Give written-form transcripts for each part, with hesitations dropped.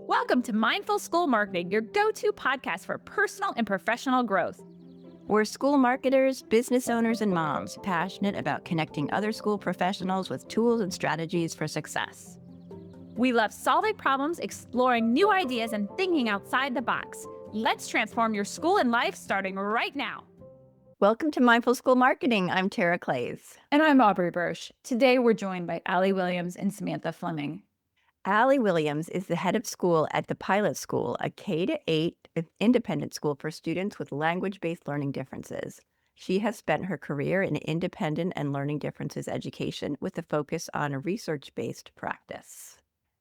Welcome to Mindful School Marketing, your go-to podcast for personal and professional growth. We're school marketers, business owners, and moms passionate about connecting other school professionals with tools and strategies for success. We love solving problems, exploring new ideas, and thinking outside the box. Let's transform your school and life starting right now. Welcome to Mindful School Marketing. I'm Tara Clays. And I'm Aubrey Bursch. Today we're joined by Alli Williams and Samantha Fleming. Alli Williams is the head of school at the Pilot School, a K-8 independent school for students with language-based learning differences. She has spent her career in independent and learning differences education with a focus on a research-based practice.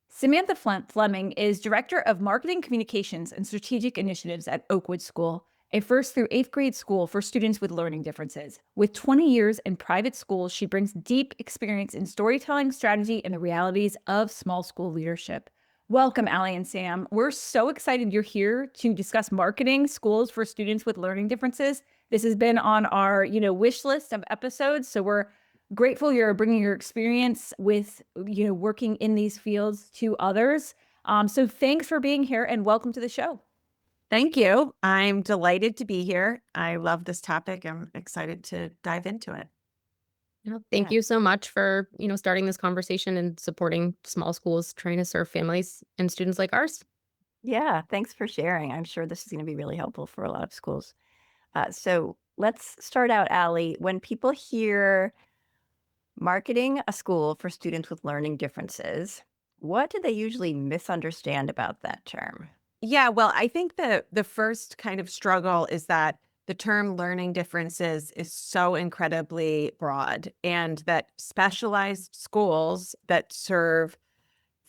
Samantha Fleming is Director of Marketing Communications and Strategic Initiatives at Oakwood School, a 1st through 8th grade school for students with learning differences. With 20 years in private schools, she brings deep experience in storytelling, strategy, and the realities of small school leadership. Welcome, Alli and Sam. We're so excited you're here to discuss marketing schools for students with learning differences. This has been on our, wish list of episodes, so we're grateful you're bringing your experience with, working in these fields to others. So thanks for being here and welcome to the show. Thank you. I'm delighted to be here. I love this topic. I'm excited to dive into it. Thank you so much for, starting this conversation and supporting small schools trying to serve families and students like ours. Yeah, thanks for sharing. I'm sure this is going to be really helpful for a lot of schools. So let's start out, Alli. When people hear marketing a school for students with learning differences, what do they usually misunderstand about that term? Yeah, well, I think the first kind of struggle is that the term learning differences is so incredibly broad, and that specialized schools that serve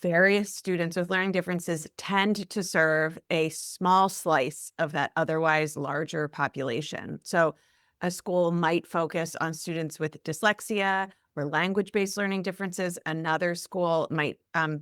various students with learning differences tend to serve a small slice of that otherwise larger population. So a school might focus on students with dyslexia or language-based learning differences. Another school might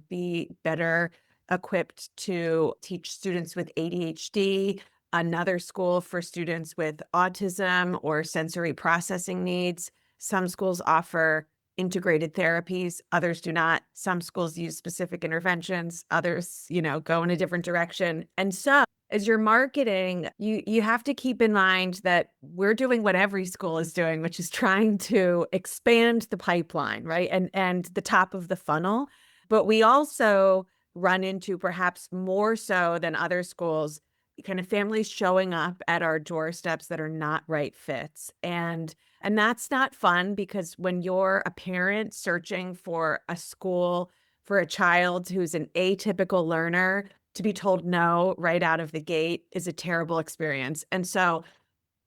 be better equipped to teach students with ADHD, another school for students with autism or sensory processing needs. Some schools offer integrated therapies, others do not. Some schools use specific interventions, others, go in a different direction. And so as you're marketing, you have to keep in mind that we're doing what every school is doing, which is trying to expand the pipeline, right? And the top of the funnel. But we also run into, perhaps more so than other schools, kind of families showing up at our doorsteps that are not right fits. And that's not fun, because when you're a parent searching for a school for a child who's an atypical learner, to be told no right out of the gate is a terrible experience. And so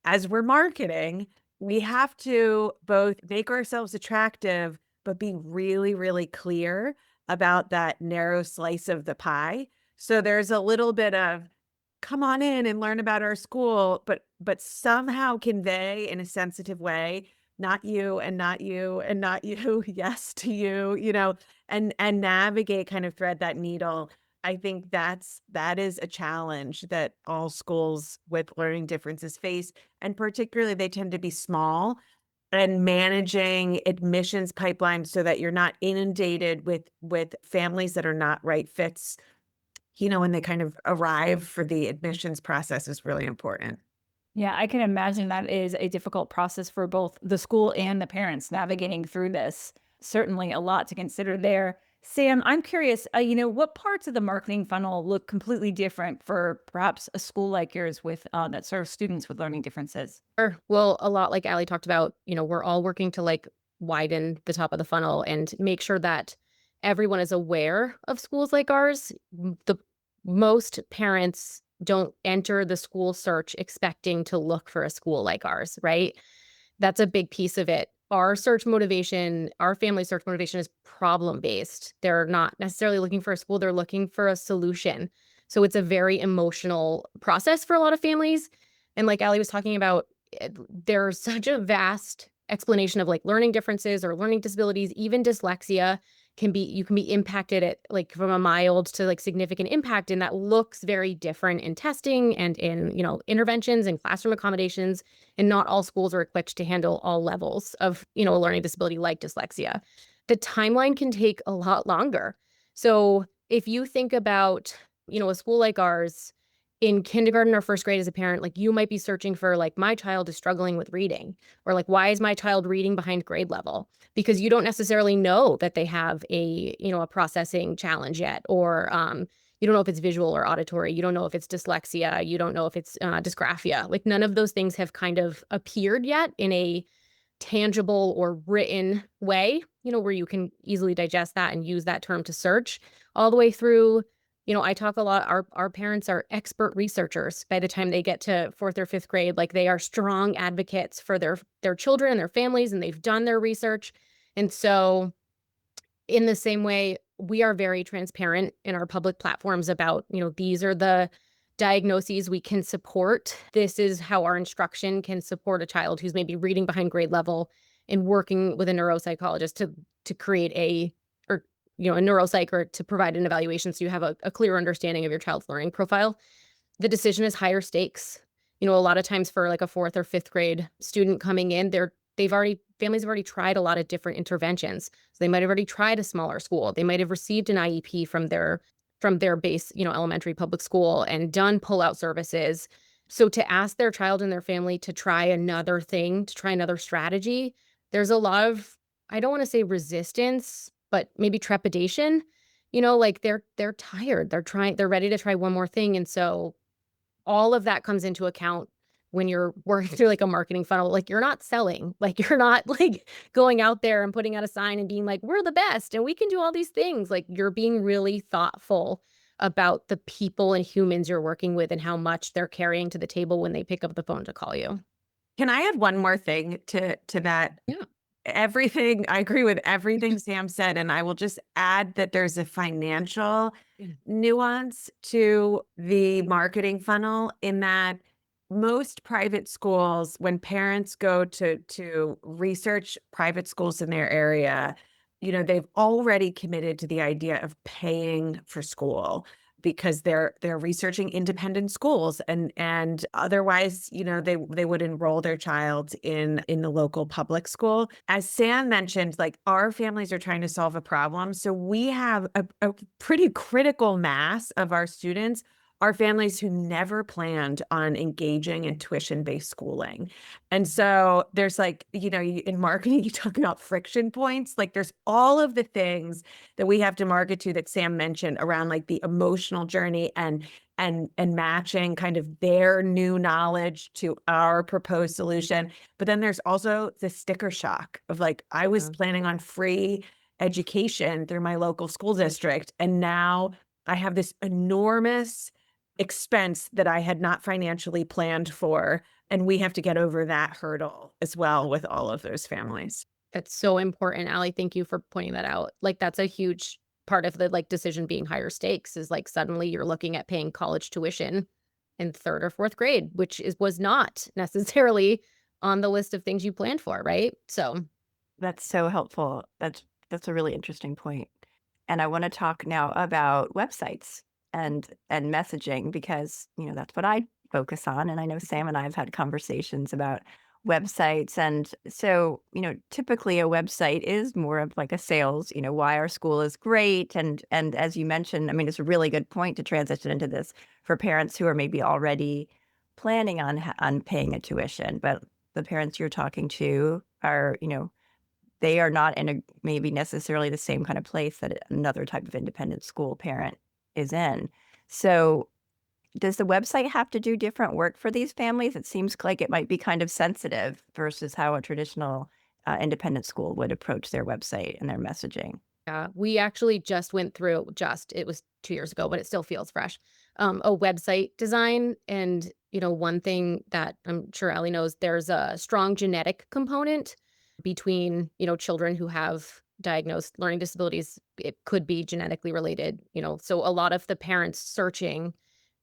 as we're marketing, we have to both make ourselves attractive, but be really, really clear about that narrow slice of the pie. So there's a little bit of, come on in and learn about our school, but somehow convey in a sensitive way, not you and not you and not you, yes to you, and navigate, kind of thread that needle. I think that is a challenge that all schools with learning differences face, and particularly they tend to be small, and managing admissions pipelines so that you're not inundated with families that are not right fits, when they kind of arrive for the admissions process, is really important. Yeah, I can imagine that is a difficult process for both the school and the parents navigating through this. Certainly a lot to consider there. Sam, I'm curious, what parts of the marketing funnel look completely different for perhaps a school like yours with that serves students with learning differences? Sure. Well, a lot like Alli talked about, we're all working to widen the top of the funnel and make sure that everyone is aware of schools like ours. The most parents don't enter the school search expecting to look for a school like ours, right? That's a big piece of it. Our search motivation, our family search motivation is problem-based. They're not necessarily looking for a school, they're looking for a solution. So it's a very emotional process for a lot of families. And like Alli was talking about, there's such a vast explanation of learning differences or learning disabilities, even dyslexia you can be impacted at from a mild to significant impact. And that looks very different in testing and in, interventions and classroom accommodations. And not all schools are equipped to handle all levels of, a learning disability like dyslexia. The timeline can take a lot longer. So if you think about, a school like ours, in kindergarten or first grade as a parent, like you might be searching for like, my child is struggling with reading, or like, why is my child reading behind grade level? Because you don't necessarily know that they have a processing challenge yet, or you don't know if it's visual or auditory. You don't know if it's dyslexia. You don't know if it's dysgraphia. Like none of those things have kind of appeared yet in a tangible or written way, where you can easily digest that and use that term to search all the way through. I talk a lot, our parents are expert researchers by the time they get to fourth or fifth grade. Like they are strong advocates for their children and their families, and they've done their research. And so in the same way, we are very transparent in our public platforms about, these are the diagnoses we can support. This is how our instruction can support a child who's maybe reading behind grade level, and working with a neuropsychologist to create a neuropsych, or to provide an evaluation so you have a clear understanding of your child's learning profile. The decision is higher stakes. A lot of times for like a fourth or fifth grade student coming in, families have already tried a lot of different interventions. So they might have already tried a smaller school. They might have received an IEP from their base, elementary public school, and done pull-out services. So to ask their child and their family to try another thing, to try another strategy, there's a lot of, I don't want to say resistance, but maybe trepidation. Like they're tired. They're ready to try one more thing. And so all of that comes into account when you're working through like a marketing funnel. Like you're not selling, like you're not like going out there and putting out a sign and being like, we're the best and we can do all these things. Like you're being really thoughtful about the people and humans you're working with and how much they're carrying to the table when they pick up the phone to call you. Can I add one more thing to that? Yeah. I agree with everything Sam said, and I will just add that there's a financial nuance to the marketing funnel, in that most private schools, when parents go to research private schools in their area, they've already committed to the idea of paying for school, because they're researching independent schools, and otherwise, they would enroll their child in the local public school. As Sam mentioned, like our families are trying to solve a problem. So we have a pretty critical mass of our students are families who never planned on engaging in tuition-based schooling. And so there's like, in marketing, you talk about friction points. Like there's all of the things that we have to market to that Sam mentioned around like the emotional journey and matching kind of their new knowledge to our proposed solution. But then there's also the sticker shock of like, I was planning on free education through my local school district, and now I have this enormous expense that I had not financially planned for. And we have to get over that hurdle as well with all of those families. That's so important, Alli. Thank you for pointing that out. Like that's a huge part of the like decision being higher stakes, is like suddenly you're looking at paying college tuition in third or fourth grade, which was not necessarily on the list of things you planned for, right? So That's so helpful. That's a really interesting point. And I want to talk now about websites and messaging, because, that's what I focus on. And I know Sam and I have had conversations about websites. And so, typically a website is more of like a sales, why our school is great. And as you mentioned, I mean, it's a really good point to transition into this for parents who are maybe already planning on paying a tuition, but the parents you're talking to are, they are not in a maybe necessarily the same kind of place that another type of independent school parent is in. So does the website have to do different work for these families? It seems like it might be kind of sensitive versus how a traditional independent school would approach their website and their messaging. yeah, we actually just went through, it was 2 years ago, but it still feels fresh, a website design. And, one thing that I'm sure Alli knows, there's a strong genetic component between, children who have diagnosed learning disabilities. It could be genetically related, so a lot of the parents searching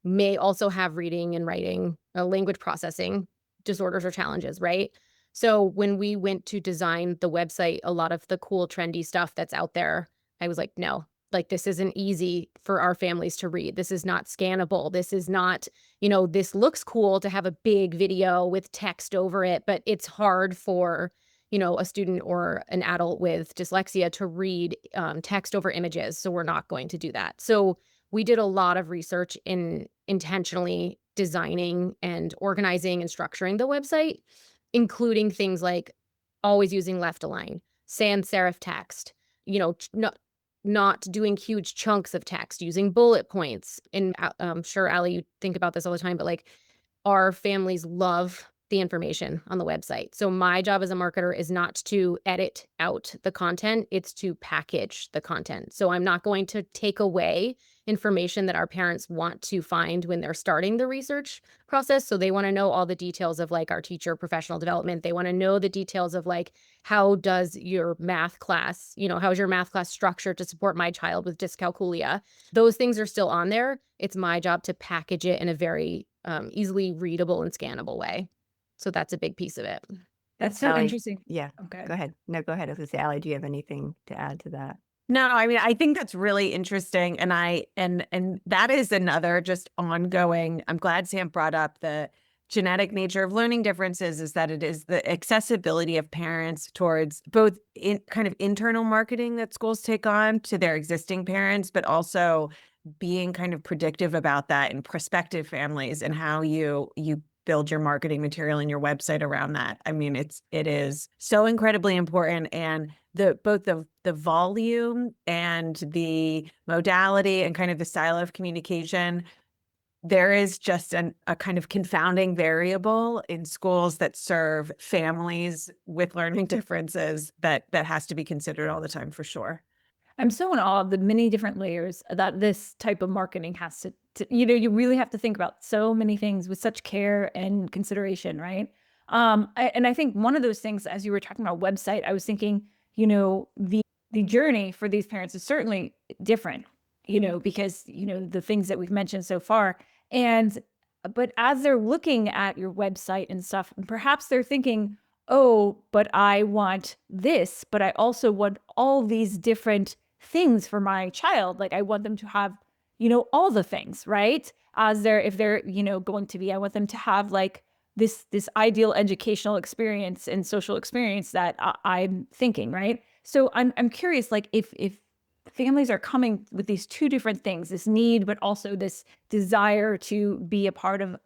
may also have reading and writing, language processing disorders or challenges, right? So when we went to design the website, a lot of the cool, trendy stuff that's out there, I was like, no, like this isn't easy for our families to read. This is not scannable. This is not, this looks cool to have a big video with text over it, but it's hard for, a student or an adult with dyslexia to read text over images. So we're not going to do that. So we did a lot of research in intentionally designing and organizing and structuring the website, including things like always using left align, sans serif text, not doing huge chunks of text, using bullet points. And I'm sure, Alli, you think about this all the time, but like our families love the information on the website. So my job as a marketer is not to edit out the content, it's to package the content. So I'm not going to take away information that our parents want to find when they're starting the research process. So they want to know all the details of like our teacher professional development. They want to know the details of like, how does your math class, how is your math class structured to support my child with dyscalculia? Those things are still on there. It's my job to package it in a very easily readable and scannable way. So that's a big piece of it. That's so Alli, interesting. yeah, Okay. go ahead. No, go ahead. I was going to say, Alli, do you have anything to add to that? No, I mean, I think that's really interesting. And and that is another just ongoing, I'm glad Sam brought up the genetic nature of learning differences, is that it is the accessibility of parents towards both in kind of internal marketing that schools take on to their existing parents, but also being kind of predictive about that in prospective families and how you build your marketing material and your website around that. I mean, it is so incredibly important, and both the volume and the modality and kind of the style of communication, there is just a kind of confounding variable in schools that serve families with learning differences that has to be considered all the time, for sure. I'm so in awe of the many different layers that this type of marketing has to you really have to think about so many things with such care and consideration, right? And I think one of those things, as you were talking about website, I was thinking, the journey for these parents is certainly different, because, the things that we've mentioned so far. And, but as they're looking at your website and stuff, perhaps they're thinking, oh, but I want this, but I also want all these different things for my child. Like I want them to have, all the things, right? If they're, going to be, I want them to have like this ideal educational experience and social experience that I'm thinking, right? So I'm curious, like if families are coming with these two different things, this need, but also this desire to be a part of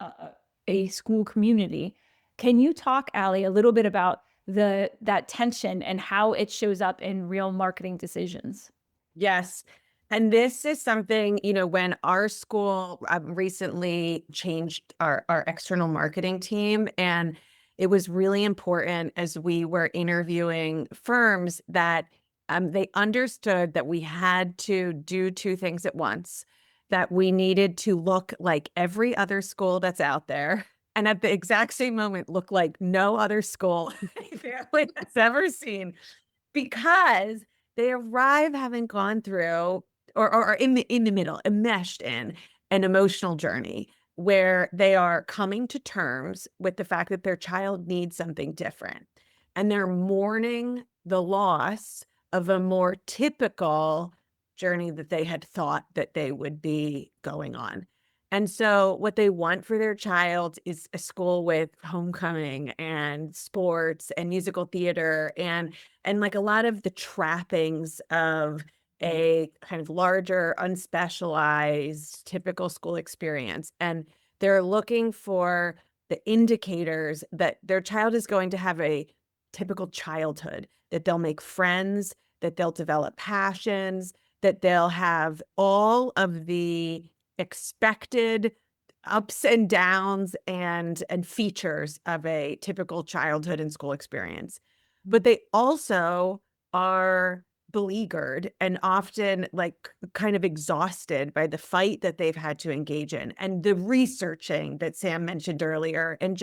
a school community. Can you talk, Alli, a little bit about that tension and how it shows up in real marketing decisions? Yes. And this is something, when our school recently changed our external marketing team, and it was really important as we were interviewing firms that they understood that we had to do two things at once, that we needed to look like every other school that's out there, and at the exact same moment, look like no other school a family has ever seen, because they arrive having gone through or in the middle, enmeshed in an emotional journey where they are coming to terms with the fact that their child needs something different. And they're mourning the loss of a more typical journey that they had thought that they would be going on. And so what they want for their child is a school with homecoming and sports and musical theater and like a lot of the trappings of a kind of larger, unspecialized, typical school experience. And they're looking for the indicators that their child is going to have a typical childhood, that they'll make friends, that they'll develop passions, that they'll have all of the expected ups and downs and features of a typical childhood and school experience. But they also are beleaguered and often like kind of exhausted by the fight that they've had to engage in and the researching that Sam mentioned earlier. And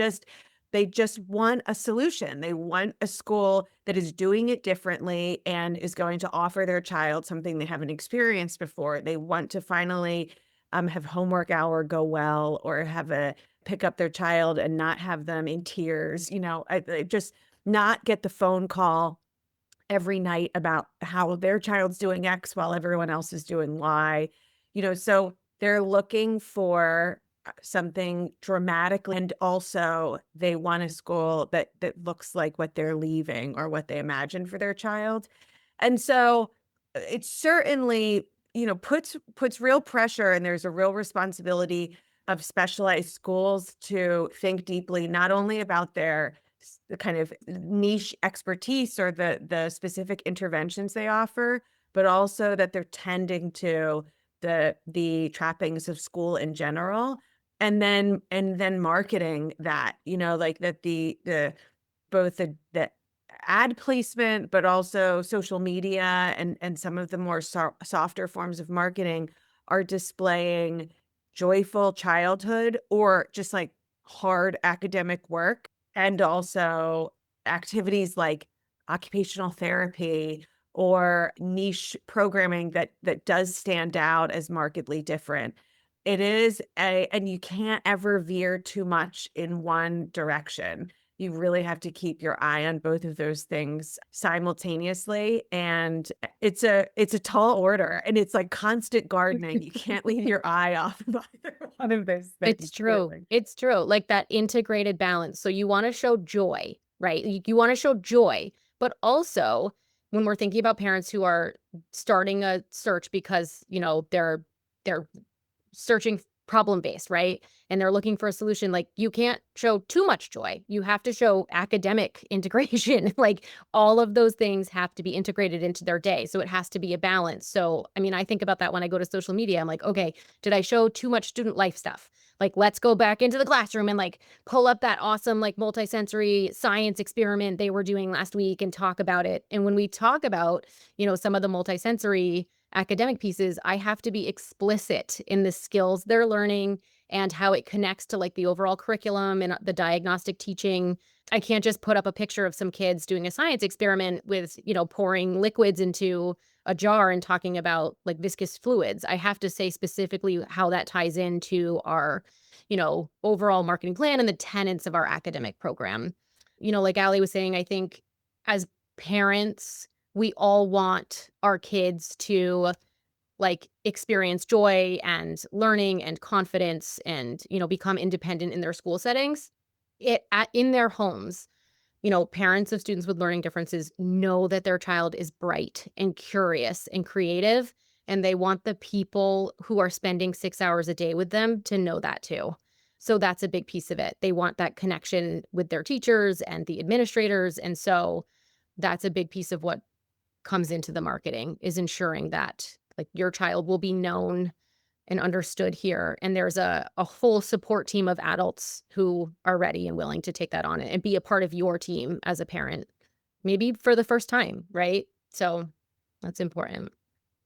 they just want a solution. They want a school that is doing it differently and is going to offer their child something they haven't experienced before. They want to finally have homework hour go well, or pick up their child and not have them in tears, I just not get the phone call every night about how their child's doing X while everyone else is doing Y, so they're looking for something dramatically, and also they want a school that looks like what they're leaving or what they imagine for their child. And so it certainly, puts real pressure, and there's a real responsibility of specialized schools to think deeply not only about the kind of niche expertise or the specific interventions they offer, but also that they're tending to the trappings of school in general, and then marketing that, like that the both the ad placement, but also social media and some of the more softer forms of marketing are displaying joyful childhood or just like hard academic work, and also activities like occupational therapy or niche programming that does stand out as markedly different. And you can't ever veer too much in one direction. You really have to keep your eye on both of those things simultaneously. And it's a tall order, and it's like constant gardening. You can't leave your eye off of either one of those It's things, true. really. It's true. Like that integrated balance. So you want to show joy, right? You want to show joy, but also when we're thinking about parents who are starting a search because, they're searching problem based, right? And they're looking for a solution. Like you can't show too much joy. You have to show academic integration. Like all of those things have to be integrated into their day. So it has to be a balance. So, I mean, I think about that when I go to social media. I'm like, okay, did I show too much student life stuff? Like, let's go back into the classroom and like pull up that awesome, like multisensory science experiment they were doing last week and talk about it. And when we talk about, some of the multisensory academic pieces, I have to be explicit in the skills they're learning and how it connects to like the overall curriculum and the diagnostic teaching. I can't just put up a picture of some kids doing a science experiment with, pouring liquids into a jar and talking about like viscous fluids. I have to say specifically how that ties into our, overall marketing plan and the tenets of our academic program. Like Alli was saying, I think as parents, we all want our kids to like experience joy and learning and confidence and, become independent in their school settings. In their homes, parents of students with learning differences know that their child is bright and curious and creative, and they want the people who are spending 6 hours a day with them to know that too. So that's a big piece of it. They want that connection with their teachers and the administrators. And so that's a big piece of what comes into the marketing, is ensuring that like your child will be known and understood here. And there's a whole support team of adults who are ready and willing to take that on and be a part of your team as a parent, maybe for the first time, right? So that's important.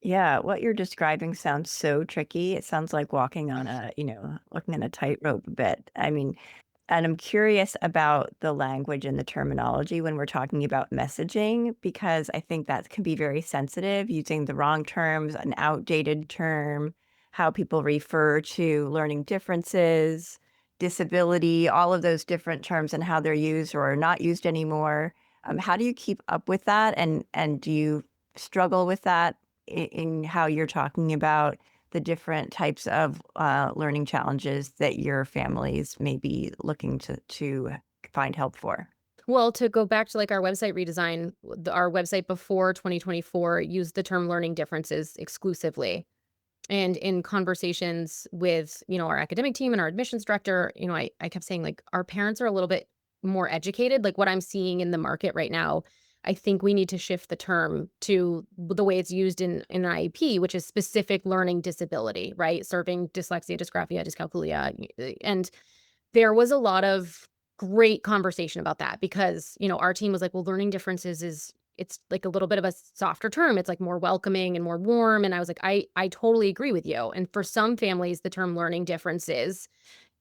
Yeah, what you're describing sounds so tricky. It sounds like walking on walking on a tightrope a bit. I mean, and I'm curious about the language and the terminology when we're talking about messaging, because I think that can be very sensitive, using the wrong terms, an outdated term, how people refer to learning differences, disability, all of those different terms and how they're used or are not used anymore. How do you keep up with that? And do you struggle with that in how you're talking about the different types of learning challenges that your families may be looking to find help for? Well, to go back to like our website redesign, our website before 2024 used the term learning differences exclusively. And in conversations with, our academic team and our admissions director, I kept saying like our parents are a little bit more educated. Like what I'm seeing in the market right now, I think we need to shift the term to the way it's used in an IEP, which is specific learning disability, right? Serving dyslexia, dysgraphia, dyscalculia. And there was a lot of great conversation about that because, our team was like, well, learning differences it's like a little bit of a softer term. It's like more welcoming and more warm. And I was like, I totally agree with you. And for some families, the term learning differences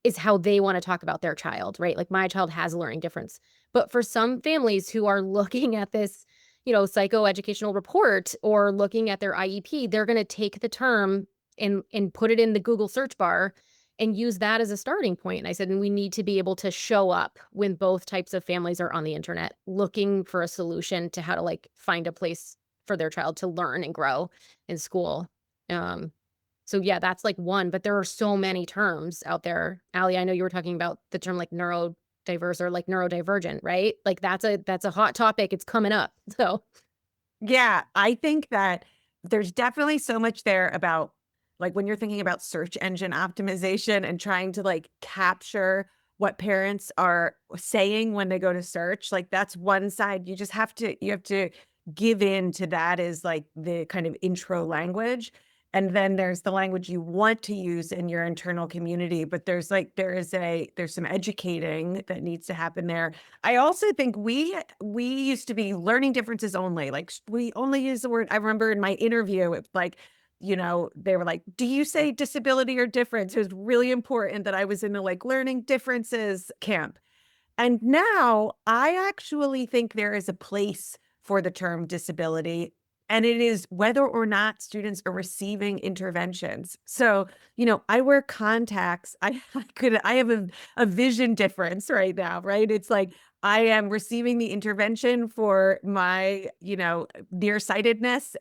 is how they want to talk about their child, right? Like my child has a learning difference. But for some families who are looking at this, psychoeducational report or looking at their IEP, they're going to take the term and put it in the Google search bar and use that as a starting point. And I said, and we need to be able to show up when both types of families are on the internet looking for a solution to how to like find a place for their child to learn and grow in school. Um, So yeah, that's like one, but there are so many terms out there. Allie, I know you were talking about the term like neurodiverse or like neurodivergent, right? Like that's a hot topic. It's coming up. So Yeah, I think that there's definitely so much there about like when you're thinking about search engine optimization and trying to like capture what parents are saying when they go to search, like that's one side. You have to give in to that is like the kind of intro language. And then there's the language you want to use in your internal community, but there's some educating that needs to happen there. I also think we used to be learning differences only. Like we only use the word. I remember in my interview, it's like, they were like, "Do you say disability or difference?" It was really important that I was in the like learning differences camp. And now I actually think there is a place for the term disability, and it is whether or not students are receiving interventions. So, I wear contacts. I have a vision difference right now, right? It's like I am receiving the intervention for my, nearsightedness.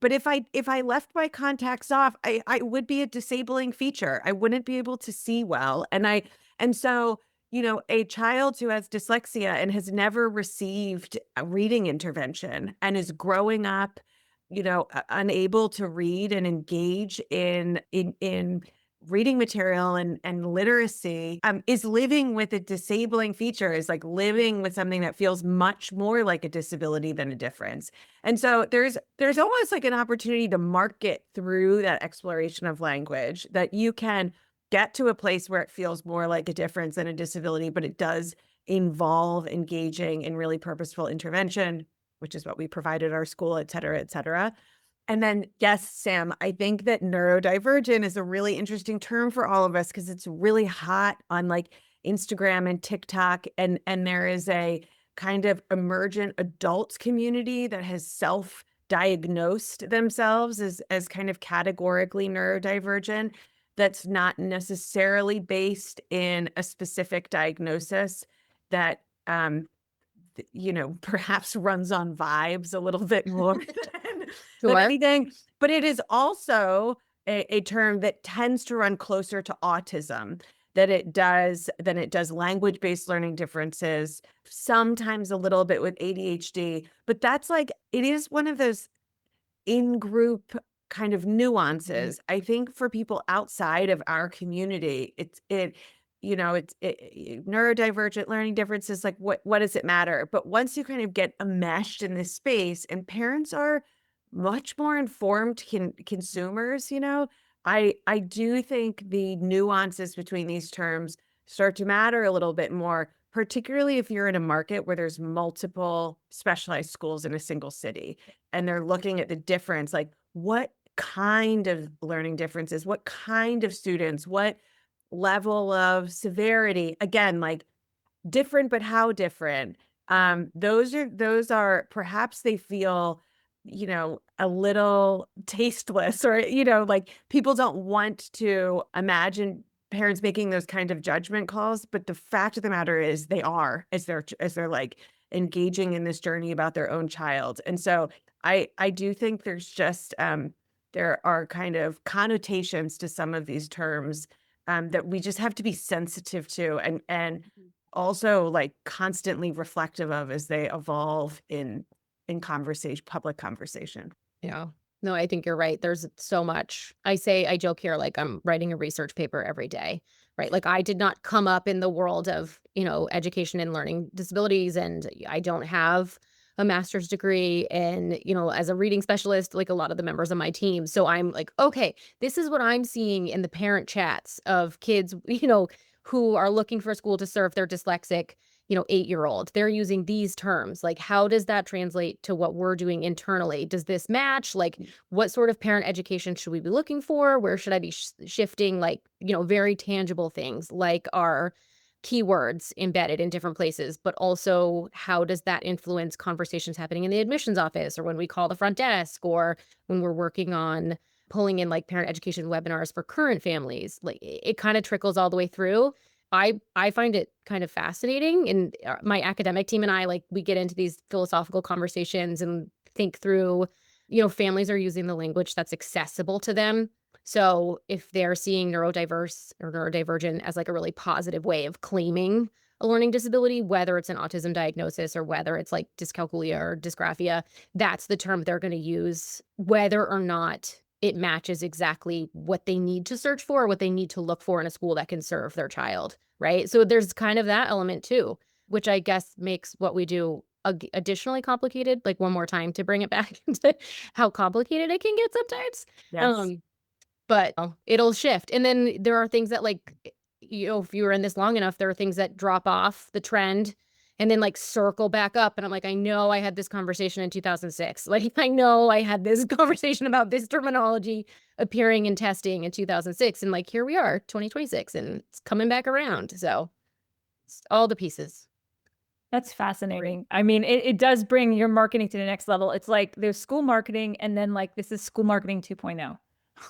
But if I left my contacts off, I would be a disabling feature. I wouldn't be able to see well. And so a child who has dyslexia and has never received a reading intervention and is growing up, unable to read and engage in reading material and literacy, is living with a disabling feature, is like living with something that feels much more like a disability than a difference. And so there's almost like an opportunity to market through that exploration of language that you can get to a place where it feels more like a difference than a disability, but it does involve engaging in really purposeful intervention, which is what we provide at our school, et cetera, et cetera. And then, yes, Sam, I think that neurodivergent is a really interesting term for all of us because it's really hot on like Instagram and TikTok. And there is a kind of emergent adult community that has self-diagnosed themselves as kind of categorically neurodivergent. That's not necessarily based in a specific diagnosis that perhaps runs on vibes a little bit more than sure. anything. But it is also a term that tends to run closer to autism than it does language-based learning differences, sometimes a little bit with ADHD. But that's like, it is one of those in-group kind of nuances. I think for people outside of our community, neurodivergent learning differences, like what does it matter? But once you kind of get enmeshed in this space and parents are much more informed consumers, I do think the nuances between these terms start to matter a little bit more, particularly if you're in a market where there's multiple specialized schools in a single city and they're looking at the difference, like what kind of learning differences, what kind of students, what level of severity, again, like different, but how different. Those are perhaps they feel, a little tasteless or, like people don't want to imagine parents making those kind of judgment calls. But the fact of the matter is they are as they're like engaging in this journey about their own child. And so I do think there's just there are kind of connotations to some of these terms that we just have to be sensitive to and also like constantly reflective of as they evolve in conversation, public conversation. Yeah. No, I think you're right. There's so much. I joke here, like I'm writing a research paper every day, right? Like I did not come up in the world of, education and learning disabilities, and I don't have a master's degree and, as a reading specialist, like a lot of the members of my team. So I'm like, okay, this is what I'm seeing in the parent chats of kids, who are looking for a school to serve their dyslexic 8-year-old. They're using these terms. Like, how does that translate to what we're doing internally? Does this match? Like, what sort of parent education should we be looking for? Where should I be shifting? Like, very tangible things like our keywords embedded in different places, but also how does that influence conversations happening in the admissions office or when we call the front desk or when we're working on pulling in like parent education webinars for current families. Like it kind of trickles all the way through. I find it kind of fascinating, and my academic team and I, like, we get into these philosophical conversations and think through, families are using the language that's accessible to them So if they're seeing neurodiverse or neurodivergent as like a really positive way of claiming a learning disability, whether it's an autism diagnosis or whether it's like dyscalculia or dysgraphia, that's the term they're going to use, whether or not it matches exactly what they need to search for, or what they need to look for in a school that can serve their child. Right. So there's kind of that element too, which I guess makes what we do additionally complicated, like one more time to bring it back into how complicated it can get sometimes. Yes. Um, but it'll shift. And then there are things that like, if you were in this long enough, there are things that drop off the trend and then like circle back up. And I'm like, I know I had this conversation in 2006. Like, I know I had this conversation about this terminology appearing in testing in 2006. And like, here we are, 2026, and it's coming back around. So it's all the pieces. That's fascinating. I mean, it does bring your marketing to the next level. It's like there's school marketing, and then like this is school marketing 2.0.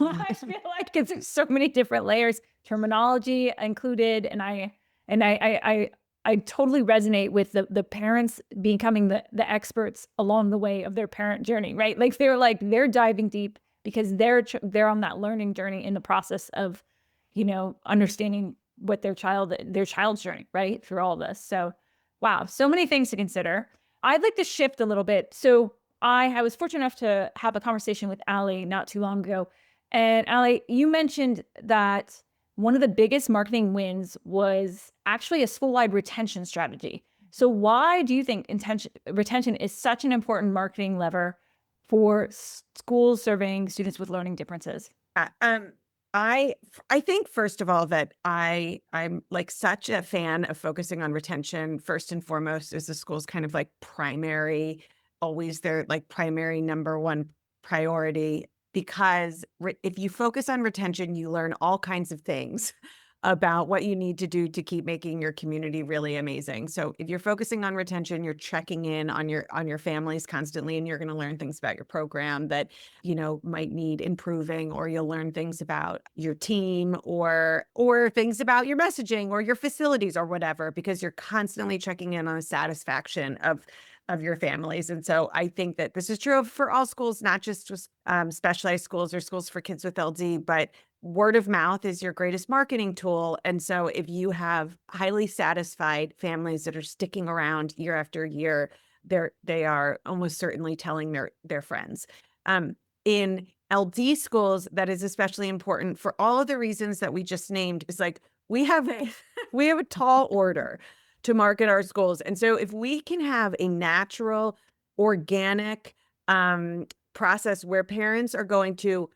I feel like it's so many different layers, terminology included, and I totally resonate with the parents becoming the experts along the way of their parent journey, right? Like they're diving deep because they're on that learning journey in the process of, understanding what their child's journey, right, through all this. So wow, so many things to consider. I'd like to shift a little bit. So I was fortunate enough to have a conversation with Alli not too long ago. And Alli, you mentioned that one of the biggest marketing wins was actually a school-wide retention strategy. So why do you think retention is such an important marketing lever for schools serving students with learning differences? Uh, um, I think first of all that I'm like such a fan of focusing on retention first and foremost as the school's kind of like primary, always their like primary number one priority, because if you focus on retention, you learn all kinds of things about what you need to do to keep making your community really amazing. So if you're focusing on retention, you're checking in on your families constantly, and you're going to learn things about your program that, might need improving, or you'll learn things about your team or things about your messaging or your facilities or whatever, because you're constantly checking in on the satisfaction of your families. And so I think that this is true for all schools, not just specialized schools or schools for kids with LD, but word of mouth is your greatest marketing tool. And so if you have highly satisfied families that are sticking around year after year, they are almost certainly telling their friends. In LD schools, that is especially important for all of the reasons that we just named. Is like we have a tall order to market our schools. And so if we can have a natural, organic process where parents are going to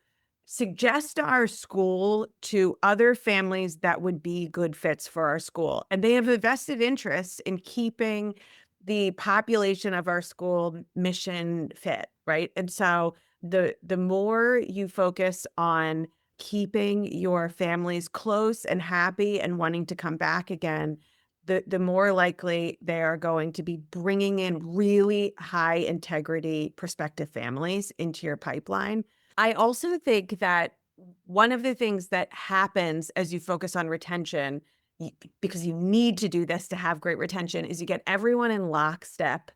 suggest our school to other families that would be good fits for our school, and they have a vested interest in keeping the population of our school mission fit, right? And so the more you focus on keeping your families close and happy and wanting to come back again, the more likely they are going to be bringing in really high integrity prospective families into your pipeline. I also think that one of the things that happens as you focus on retention, because you need to do this to have great retention, is you get everyone in lockstep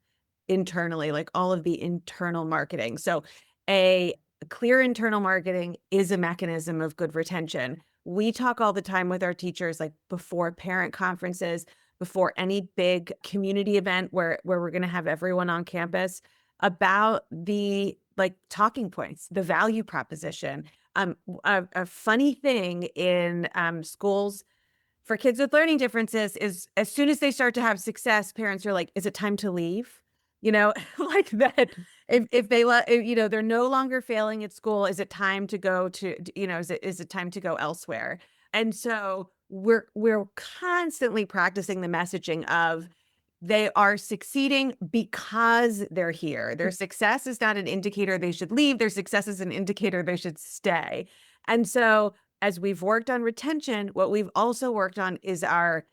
internally, like all of the internal marketing. So a clear internal marketing is a mechanism of good retention. We talk all the time with our teachers, like before parent conferences, before any big community event where we're going to have everyone on campus, about the like talking points, the value proposition. A funny thing in schools for kids with learning differences is as soon as they start to have success, parents are like, is it time to leave? Like that. If they they're no longer failing at school, is it time to go to, is it time to go elsewhere? And so we're constantly practicing the messaging of they are succeeding because they're here. Their success is not an indicator they should leave. Their success is an indicator they should stay. And so as we've worked on retention, what we've also worked on is our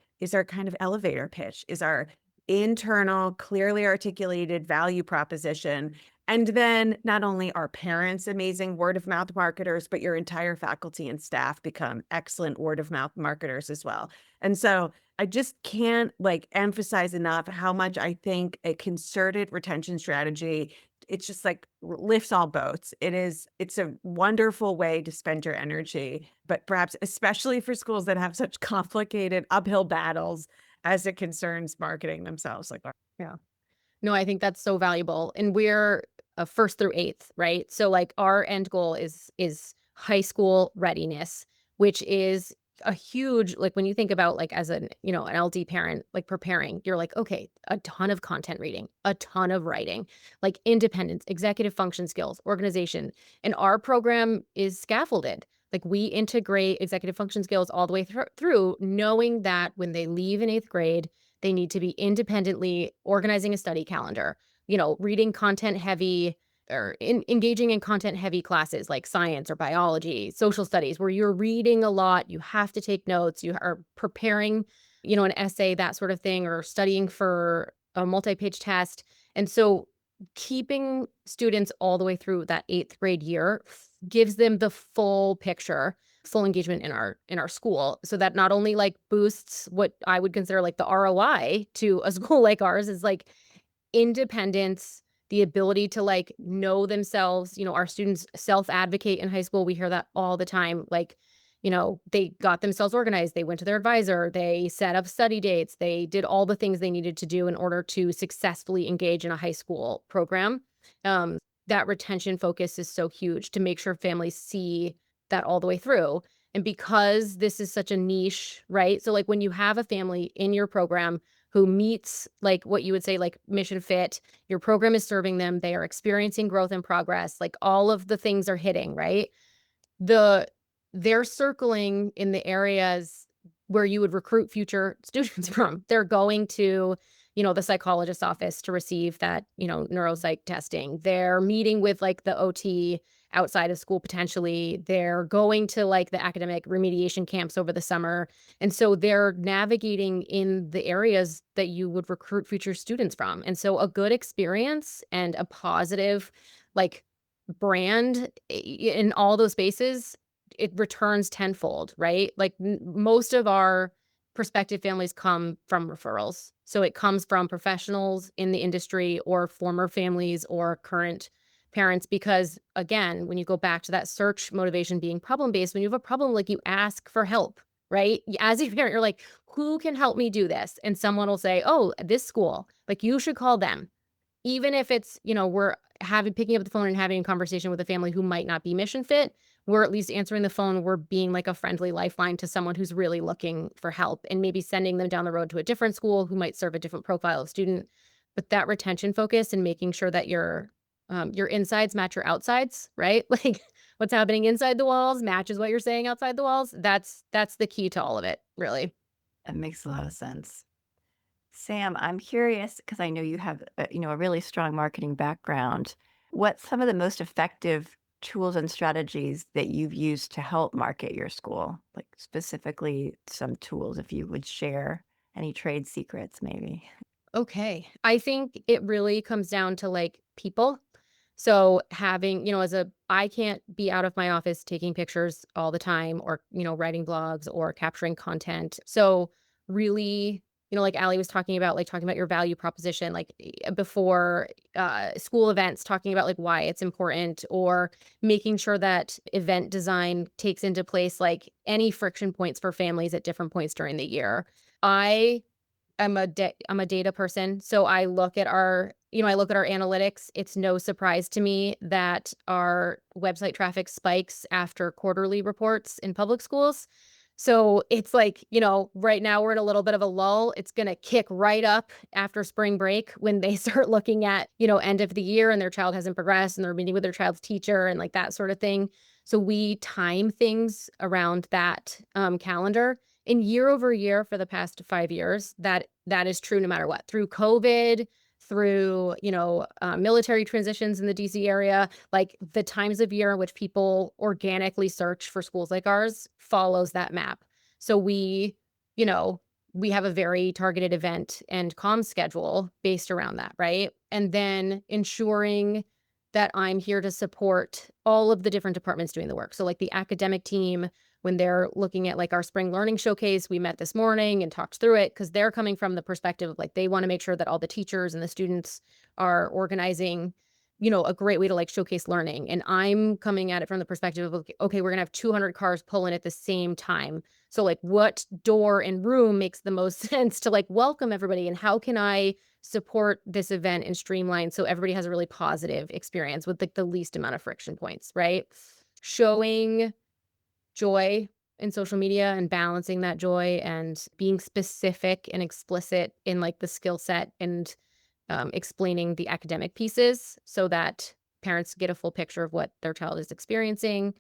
kind of elevator pitch, is our internal, clearly articulated value proposition. And then not only are parents amazing word of mouth marketers, but your entire faculty and staff become excellent word of mouth marketers as well. And so I just can't emphasize enough how much I think a concerted retention strategy it's just like lifts all boats. It's a wonderful way to spend your energy, but perhaps especially for schools that have such complicated uphill battles as it concerns marketing themselves. Like, Yeah. No, I think that's so valuable. And we're first through eighth, right? So like our end goal is high school readiness, which is a huge, like when you think about like as an, an LD parent, like preparing, you're like, okay, a ton of content reading, a ton of writing, like independence, executive function skills, organization. And our program is scaffolded. Like we integrate executive function skills all the way through, knowing that when they leave in eighth grade, they need to be independently organizing a study calendar, reading content heavy or engaging in content heavy classes like science or biology, social studies, where you're reading a lot, you have to take notes, you are preparing, an essay, that sort of thing, or studying for a multi-page test. And so keeping students all the way through that eighth grade year gives them the full picture, full engagement in our school, so that not only like boosts what I would consider like the ROI to a school like ours is like independence, the ability to like know themselves. Our students self-advocate in high school. We hear that all the time. Like, they got themselves organized. They went to their advisor. They set up study dates. They did all the things they needed to do in order to successfully engage in a high school program. That retention focus is so huge to make sure families see that all the way through. And because this is such a niche, right? So like when you have a family in your program who meets like what you would say like mission fit, your program is serving them, they are experiencing growth and progress, like all of the things are hitting, right? They're circling in the areas where you would recruit future students from. They're going to, the psychologist's office to receive that, neuropsych testing. They're meeting with like the OT outside of school potentially. They're going to like the academic remediation camps over the summer. And so they're navigating in the areas that you would recruit future students from. And so a good experience and a positive like brand in all those spaces, it returns tenfold, right? Like most of our prospective families come from referrals. So it comes from professionals in the industry or former families or current parents, because again, when you go back to that search motivation being problem-based, when you have a problem, like you ask for help, right? As a parent, you're like, who can help me do this? And someone will say, oh, this school, like you should call them. Even if it's, we're picking up the phone and having a conversation with a family who might not be mission fit, we're at least answering the phone. We're being like a friendly lifeline to someone who's really looking for help, and maybe sending them down the road to a different school who might serve a different profile of student. But that retention focus and making sure that your insides match your outsides, right? Like what's happening inside the walls matches what you're saying outside the walls. That's the key to all of it, really. That makes a lot of sense. Sam, I'm curious because I know you have a really strong marketing background. What's some of the most effective tools and strategies that you've used to help market your school? Like specifically some tools, if you would share any trade secrets, maybe. Okay. I think it really comes down to like people. So having, I can't be out of my office taking pictures all the time or, writing blogs or capturing content. So really, like Alli was talking about, like talking about your value proposition, like before school events, talking about like why it's important, or making sure that event design takes into place like any friction points for families at different points during the year. I'm a data person, so I look at our analytics. It's no surprise to me that our website traffic spikes after quarterly reports in public schools. So it's like, right now we're in a little bit of a lull. It's going to kick right up after spring break when they start looking at, end of the year and their child hasn't progressed and they're meeting with their child's teacher and like that sort of thing. So we time things around that calendar. And year over year for the past 5 years, that is true no matter what. Through COVID, through military transitions in the DC area, like the times of year in which people organically search for schools like ours follows that map. So we have a very targeted event and comm schedule based around that, right? And then ensuring that I'm here to support all of the different departments doing the work. So like the academic team, when they're looking at like our spring learning showcase, we met this morning and talked through it because they're coming from the perspective of like they want to make sure that all the teachers and the students are organizing a great way to like showcase learning. And I'm coming at it from the perspective of, okay, we're gonna have 200 cars pull in at the same time. So like what door and room makes the most sense to like welcome everybody, and how can I support this event and streamline so everybody has a really positive experience with like the least amount of friction points, right? Showing joy in social media and balancing that joy and being specific and explicit in like the skill set and explaining the academic pieces so that parents get a full picture of what their child is experiencing.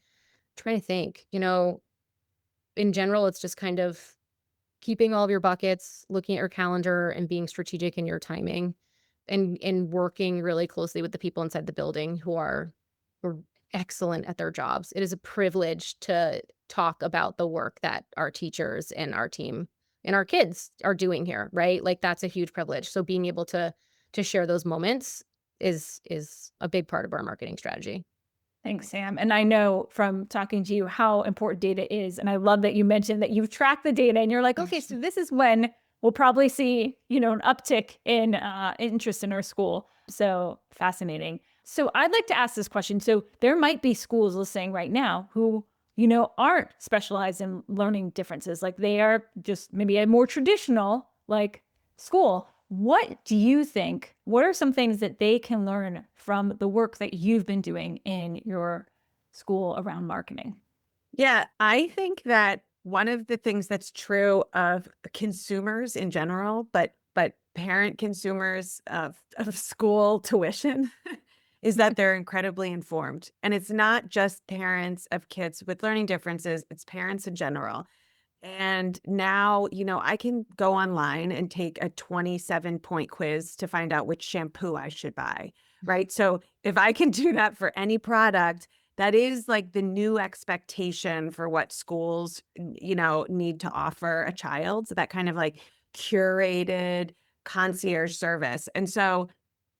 Trying to think, in general, it's just kind of keeping all of your buckets, looking at your calendar and being strategic in your timing, and working really closely with the people inside the building who are excellent at their jobs. It is a privilege to talk about the work that our teachers and our team and our kids are doing here, right? Like that's a huge privilege. So being able to share those moments is a big part of our marketing strategy. Thanks, Sam. And I know from talking to you how important data is. And I love that you mentioned that you've tracked the data and you're like, okay, so this is when we'll probably see, an uptick in interest in our school. So fascinating. So I'd like to ask this question. So there might be schools listening right now who, aren't specialized in learning differences. Like they are just maybe a more traditional like school. What do you think? What are some things that they can learn from the work that you've been doing in your school around marketing? Yeah, I think that one of the things that's true of consumers in general, but parent consumers of school tuition is that they're incredibly informed. And it's not just parents of kids with learning differences, it's parents in general. And now, I can go online and take a 27-point quiz to find out which shampoo I should buy, right? So if I can do that for any product, that is like the new expectation for what schools, need to offer a child. So that kind of like curated concierge service. And so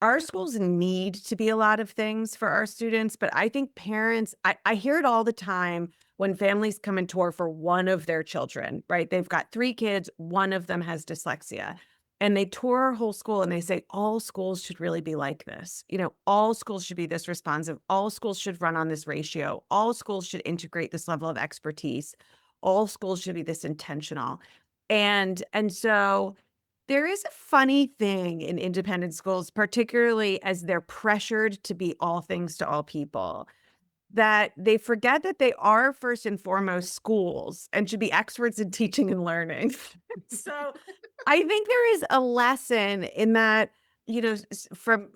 our schools need to be a lot of things for our students, but I think parents, I hear it all the time when families come and tour for one of their children, right? They've got 3 kids, one of them has dyslexia. And they tour our whole school and they say, all schools should really be like this. All schools should be this responsive. All schools should run on this ratio. All schools should integrate this level of expertise. All schools should be this intentional. And so there is a funny thing in independent schools, particularly as they're pressured to be all things to all people, that they forget that they are first and foremost schools and should be experts in teaching and learning. So I think there is a lesson in that, from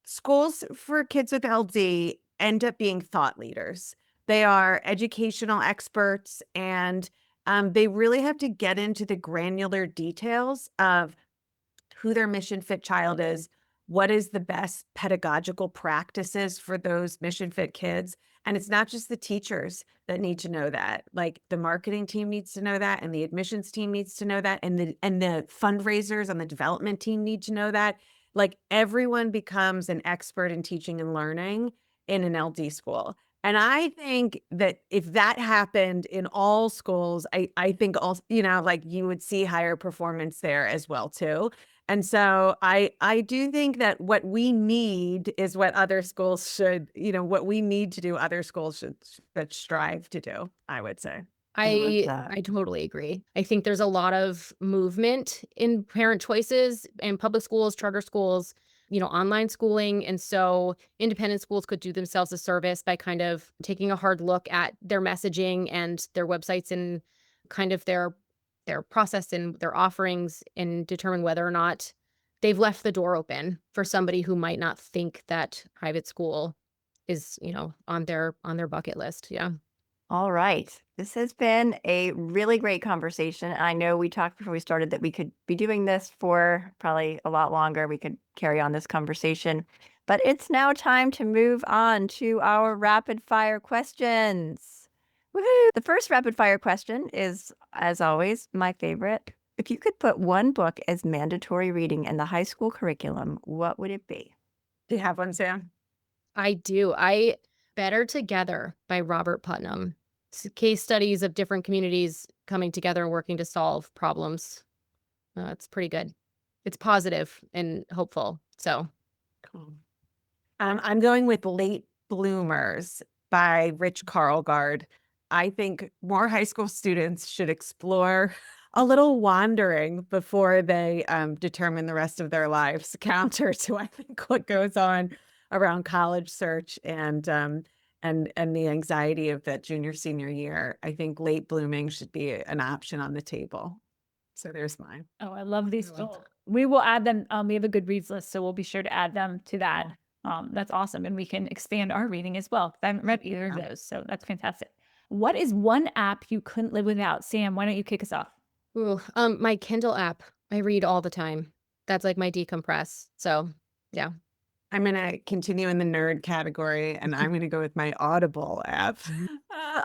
schools for kids with LD end up being thought leaders. They are educational experts, and they really have to get into the granular details of who their mission fit child is, what is the best pedagogical practices for those mission fit kids. And it's not just the teachers that need to know that. Like the marketing team needs to know that, and the admissions team needs to know that, and the fundraisers on the development team need to know that. Like everyone becomes an expert in teaching and learning in an LD school. And I think that if that happened in all schools, I think also, like you would see higher performance there as well too. And so I do think that what we need is what other schools should, what we need to do, other schools should strive to do, I would say. I love I that. I totally agree. I think there's a lot of movement in parent choices in public schools, charter schools, online schooling. And so independent schools could do themselves a service by kind of taking a hard look at their messaging and their websites and kind of their process and their offerings, and determine whether or not they've left the door open for somebody who might not think that private school is, on their bucket list. Yeah. All right. This has been a really great conversation. I know we talked before we started that we could be doing this for probably a lot longer. We could carry on this conversation, but it's now time to move on to our rapid fire questions. Woohoo! The first rapid fire question is, as always, my favorite. If you could put one book as mandatory reading in the high school curriculum, what would it be? Do you have one, Sam? I do. Better Together by Robert Putnam. It's case studies of different communities coming together and working to solve problems. It's pretty good. It's positive and hopeful. So Cool. I'm going with Late Bloomers by Rich Karlgaard. I think more high school students should explore a little wandering before they determine the rest of their lives, counter to I think what goes on around college search and the anxiety of that junior senior year. I think late blooming should be an option on the table. So there's mine. Oh, I love these. I love that. We will add them. We have a good reads list, so we'll be sure to add them to that. That's awesome. And we can expand our reading as well. I haven't read either of those, so that's fantastic. What is one app you couldn't live without? Sam, why don't you kick us off? Ooh, my Kindle app. I read all the time. That's like my decompress. So yeah. I'm going to continue in the nerd category and I'm going to go with my Audible app.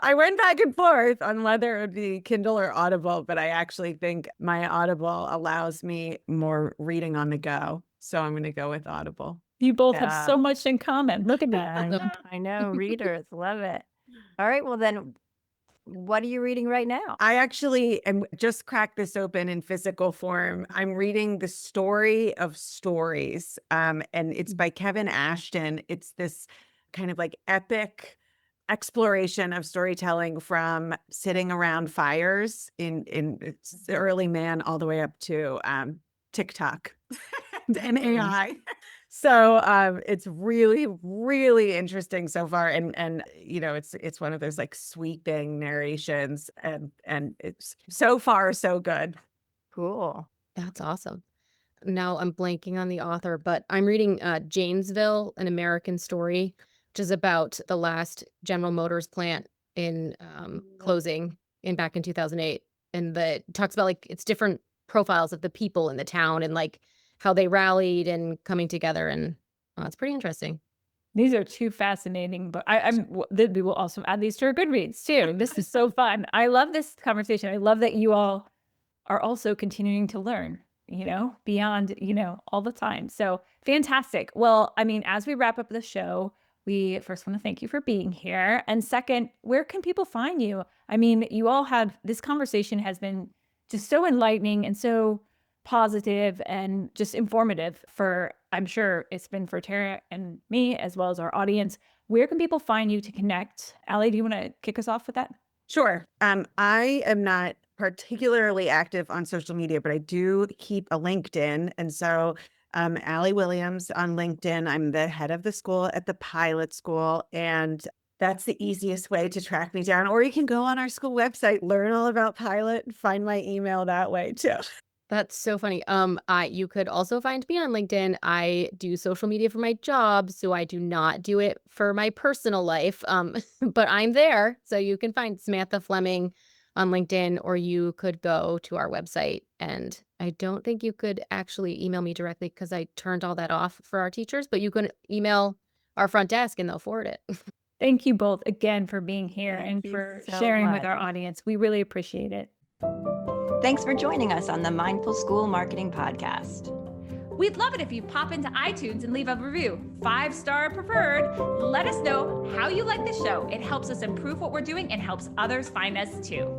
I went back and forth on whether it would be Kindle or Audible, but I actually think my Audible allows me more reading on the go. So I'm going to go with Audible. You both have so much in common. Look at that. I know, readers love it. All right, well then, what are you reading right now? I actually am just cracked this open in physical form. I'm reading The Story of Stories, and it's by Kevin Ashton. It's this kind of like epic exploration of storytelling from sitting around fires in the early man all the way up to TikTok and AI. So it's really, really interesting so far. And you know, it's one of those like sweeping narrations and it's so far so good. Cool. That's awesome. Now I'm blanking on the author, but I'm reading Janesville, An American Story, which is about the last General Motors plant in closing back in 2008. And it talks about like it's different profiles of the people in the town and like how they rallied and coming together. And it's pretty interesting. These are two fascinating, but we will also add these to our Goodreads too. This is so fun. I love this conversation. I love that you all are also continuing to learn, you know, beyond, you know, all the time. So fantastic. Well, I mean, as we wrap up the show, we first want to thank you for being here. And second, where can people find you? I mean, you all have, this conversation has been just so enlightening and so positive and just informative for, I'm sure it's been for Tara and me, as well as our audience. Where can people find you to connect? Alli, do you want to kick us off with that? Sure. I am not particularly active on social media, but I do keep a LinkedIn. And so Alli Williams on LinkedIn. I'm the head of the school at the pilot school. And that's the easiest way to track me down. Or you can go on our school website, learn all about pilot, and find my email that way too. That's so funny. You could also find me on LinkedIn. I do social media for my job, so I do not do it for my personal life. But I'm there, so you can find Samantha Fleming on LinkedIn, or you could go to our website. And I don't think you could actually email me directly because I turned all that off for our teachers, but you can email our front desk and they'll forward it. Thank you both again for being here Thank and you for so sharing with much. our audience. We really appreciate it. Thanks for joining us on the Mindful School Marketing Podcast. We'd love it if you pop into iTunes and leave a review, 5-star preferred. Let us know how you like the show. It helps us improve what we're doing and helps others find us too.